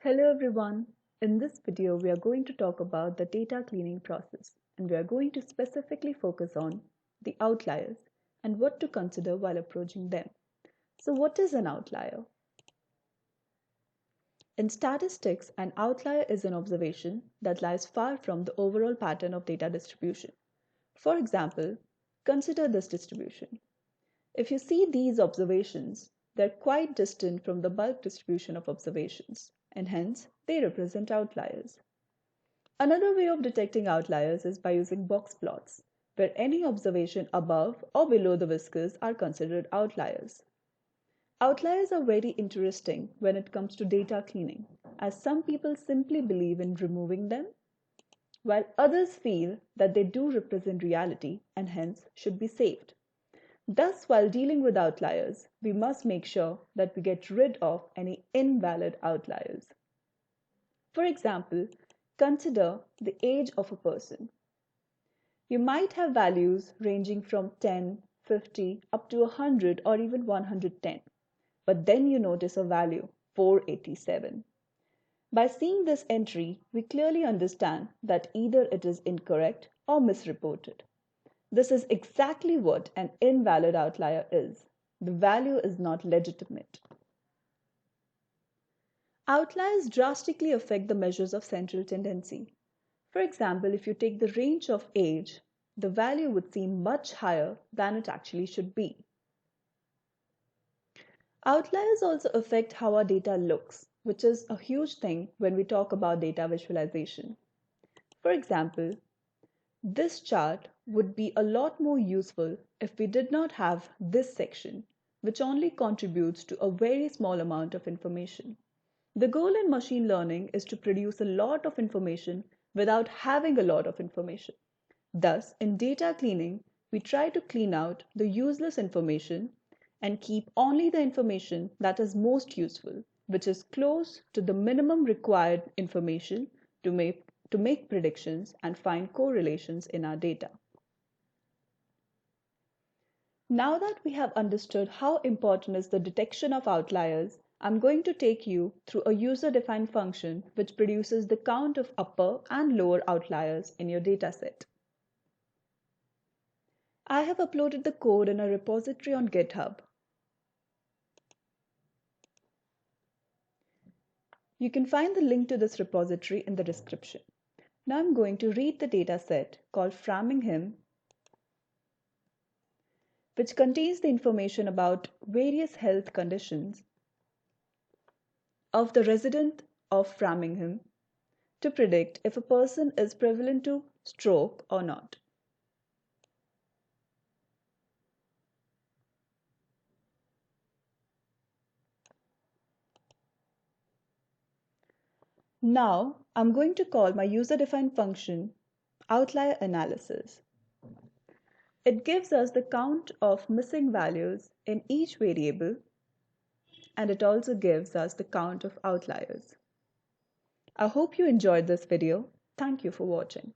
Hello everyone. In this video, we are going to talk about the data cleaning process, and we are going to specifically focus on the outliers and what to consider while approaching them. So what is an outlier? In statistics, an outlier is an observation that lies far from the overall pattern of data distribution. For example, consider this distribution. If you see these observations, they're quite distant from the bulk distribution of observations, and hence they represent outliers. Another way of detecting outliers is by using box plots, where any observation above or below the whiskers are considered outliers. Outliers are very interesting when it comes to data cleaning, as some people simply believe in removing them, while others feel that they do represent reality and hence should be saved. Thus, while dealing with outliers, we must make sure that we get rid of any invalid outliers. For example, consider the age of a person. You might have values ranging from 10, 50, up to 100 or even 110, but then you notice a value 487. By seeing this entry, we clearly understand that either it is incorrect or misreported. This is exactly what an invalid outlier is. The value is not legitimate. Outliers drastically affect the measures of central tendency. For example, if you take the range of age, the value would seem much higher than it actually should be. Outliers also affect how our data looks, which is a huge thing when we talk about data visualization. For example, this chart would be a lot more useful if we did not have this section, which only contributes to a very small amount of information. The goal in machine learning is to produce a lot of information without having a lot of information. Thus, in data cleaning, we try to clean out the useless information and keep only the information that is most useful, which is close to the minimum required information to make predictions and find correlations in our data. Now that we have understood how important is the detection of outliers, I'm going to take you through a user-defined function which produces the count of upper and lower outliers in your dataset. I have uploaded the code in a repository on Github. You can find the link to this repository in the description. Now I'm going to read the dataset called Framingham, which contains the information about various health conditions of the resident of Framingham to predict if a person is prevalent to stroke or not. Now I'm going to call my user-defined function Outlier Analysis. It gives us the count of missing values in each variable, and it also gives us the count of outliers. I hope you enjoyed this video. Thank you for watching.